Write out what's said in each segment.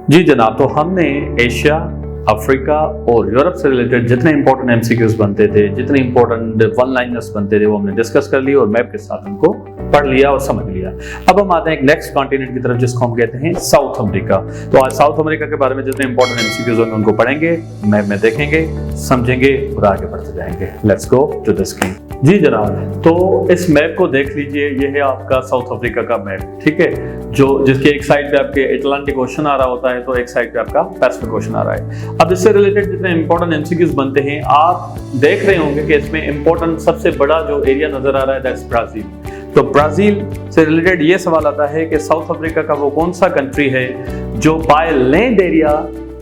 जी जनाब, तो हमने एशिया, अफ्रीका और यूरोप से रिलेटेड जितने इंपॉर्टेंट एमसीक्यूज बनते थे, जितने इंपॉर्टेंट वन लाइनर्स बनते थे, वो हमने डिस्कस कर लिए और मैप के साथ उनको पढ़ लिया और समझ लिया। अब हम आते हैं एक नेक्स्ट कॉन्टिनेंट की तरफ जिसको हम कहते हैं साउथ अमेरिका। तो आज साउथ अमेरिका के बारे में जितने इंपॉर्टेंट एमसीक्यूज होंगे उनको पढ़ेंगे, मैप में देखेंगे, समझेंगे और आगे बढ़ते जाएंगे। Let's go to the screen. जी जनाब, तो इस मैप को देख लीजिए, ये है आपका साउथ अफ्रीका का मैप, ठीक है, जो जिसके एक साइड पे आपके अटलांटिक ओशन आ रहा होता है तो एक साइड पे आपका पैसिफिक ओशन आ रहा है। अब इससे रिलेटेड जितने इंपॉर्टेंट एमसीक्यूज बनते हैं, आप देख रहे होंगे कि इसमें इंपॉर्टेंट सबसे बड़ा जो एरिया नजर आ रहा है दैट्स ब्राजील। तो ब्राजील से रिलेटेड ये सवाल आता है कि साउथ अफ्रीका का वो कौन सा कंट्री है जो बाय लैंड एरिया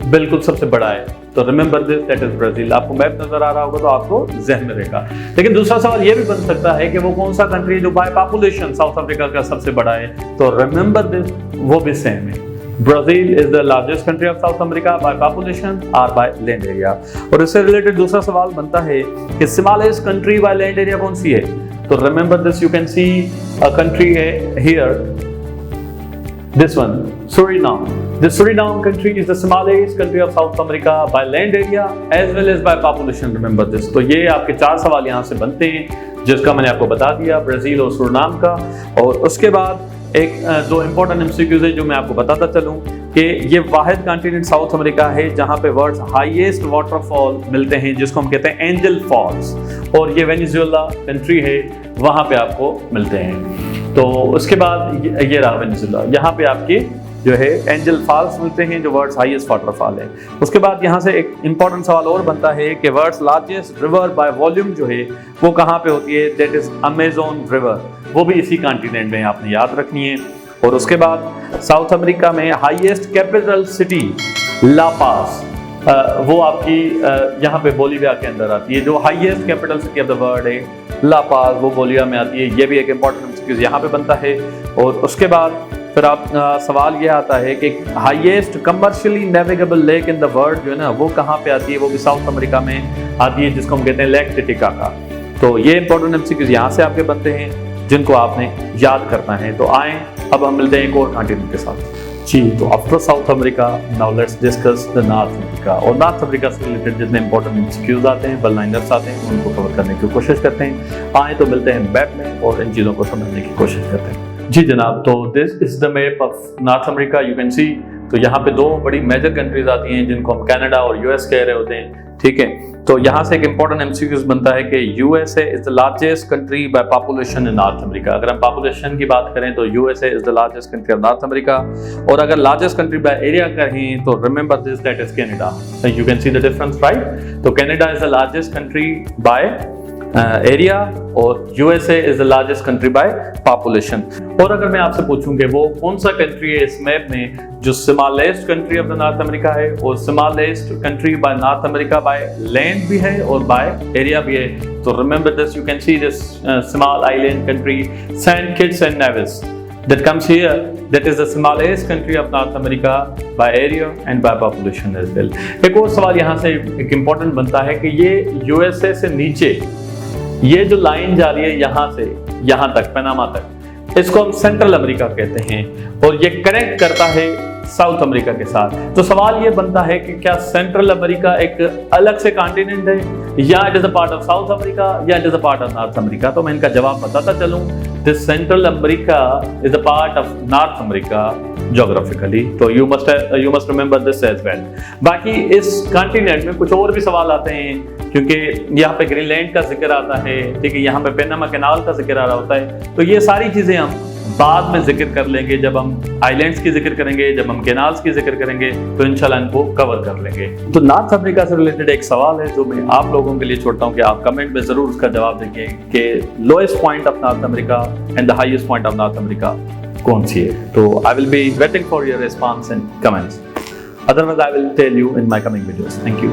बिल्कुल सबसे बड़ा है। तो remember this, that is Brazil. आपको मैप नजर आ रहा होगा तो आपको जहन में रहेगा। लेकिन दूसरा सवाल ये भी बन सकता है कि वो कौन सा कंट्री है जो बाय पॉपुलेशन साउथ अफ्रीका का सबसे बड़ा है। तो रिमेंबर दिस, वो भी सेम है। Brazil is the largest country of South America bye population और बाय लैंड एरिया। और इससे रिलेटेड दूसरा सवाल बनता है कि smallest country by land area कौन सी है। तो remember this, you can C a country here, this one, Suriname. The Suriname country is the smallest country of South America by land area as well as by population. Remember this. तो ये आपके चार सवाल यहाँ से बनते हैं जिसका मैंने आपको बता दिया, ब्राजील और सुरिनाम का। और उसके बाद एक दो इंपॉर्टेंट एमसीक्यूज है जो मैं आपको बताता चलूँ कि ये वाहिद कॉन्टिनेंट साउथ अमेरिका है जहाँ पे वर्ल्ड्स हाईएस्ट वाटरफॉल मिलते हैं जिसको हम कहते हैं एंजल फॉल्स, और ये वेनेजुएला कंट्री है वहाँ पे आपको मिलते हैं। तो उसके बाद ये रहा वेनेजुएला, यहाँ पे आपके जो है एंजल फॉल्स मिलते हैं जो वर्ल्ड्स हाईएस्ट वाटरफॉल है। उसके बाद यहाँ से एक इंपॉर्टेंट सवाल और बनता है कि world's largest river by volume जो है वो कहाँ पे होती है, दैट इज अमेज़न रिवर, वो भी इसी कॉन्टिनेंट में आपने याद रखनी है। और उसके बाद साउथ अमेरिका में हाईएस्ट कैपिटल सिटी ला पास, वो आपकी यहाँ पे बोलिविया के अंदर आती है। जो highest capital city of the world है ला पास, वो बोलिविया में आती है। ये भी एक इंपॉर्टेंट चीज़ यहाँ पे बनता है। और उसके बाद फिर आप सवाल ये आता है कि highest commercially navigable lake in the world जो है ना वो कहाँ पे आती है, वो भी साउथ अमेरिका में आती है जिसको हम कहते हैं लेक टिटिकाका। तो ये इंपॉर्टेंट एमसीक्यूज यहाँ से आपके बनते हैं जिनको आपने याद करना है। तो आए अब हम मिलते हैं एक और कॉन्टिनेंट के साथ। जी, तो after south America now let's discuss the North America. और नॉर्थ अमेरिका से रिलेटेड जितने इंपॉर्टेंट एमसीक्यूज आते हैं, वन लाइनर्स आते हैं, उनको कवर करने की कोशिश करते हैं। आए तो मिलते हैं मैप में और इन चीज़ों को समझने की कोशिश करते हैं। जी जनाब, तो this is the map of North America, you can सी। तो यहाँ पे दो बड़ी मेजर कंट्रीज आती हैं जिनको हम कनाडा और यूएस कह रहे होते हैं, ठीक है। तो यहाँ से एक इंपॉर्टेंट एमसीक्यूज बनता है कि USA is the largest country by population in North America. अगर हम पॉपुलेशन की बात करें तो USA is the largest country of North America. और अगर लार्जेस्ट कंट्री बाय एरिया कहें तो remember this, that is Canada. You can see the difference, right. तो Canada is the largest country by area और USA is the largest country by population. और अगर मैं आपसे पूछूं कि वो कौन सा कंट्री है इस मैप में जो smallest country of the North America है और smallest country by North America by land भी है और बाय एरिया भी है, तो remember this, you can see this small island country Saint Kitts and Nevis that comes here, that is the smallest country of North America by area and by population as well. एक और सवाल यहाँ से एक important बनता है कि ये यूएसए से नीचे ये जो लाइन जा रही है यहाँ से यहाँ तक, पनामा तक, इसको हम सेंट्रल अमेरिका कहते हैं और ये कनेक्ट करता है साउथ अमेरिका के साथ। तो सवाल ये बनता है कि क्या सेंट्रल अमेरिका एक अलग से कॉन्टिनेंट है या it is a part of South America या it is a part of North America. तो मैं इनका जवाब बताता चलूं, this Central America is a part of North America geographically. तो you must remember this as well. बाकी इस कॉन्टिनेंट में कुछ और भी सवाल आते हैं क्योंकि यहाँ पे ग्रीनलैंड का जिक्र आता है, ठीक है, यहाँ पे पनामा कैनाल का जिक्र आ रहा होता है। तो ये सारी चीजें हम बाद में जिक्र कर लेंगे, जब हम आइलैंड्स की जिक्र करेंगे, जब हम कैनाल्स की जिक्र करेंगे तो इंशाल्लाह इनको कवर कर लेंगे। तो नॉर्थ अमेरिका से रिलेटेड एक सवाल है जो मैं आप लोगों के लिए छोड़ता हूँ कि आप कमेंट में जरूर उसका जवाब देंगे कि lowest point of North America and the highest point of North America कौन सी है। तो I will be waiting for your response and comments, otherwise I will tell you in my coming videos. Thank you.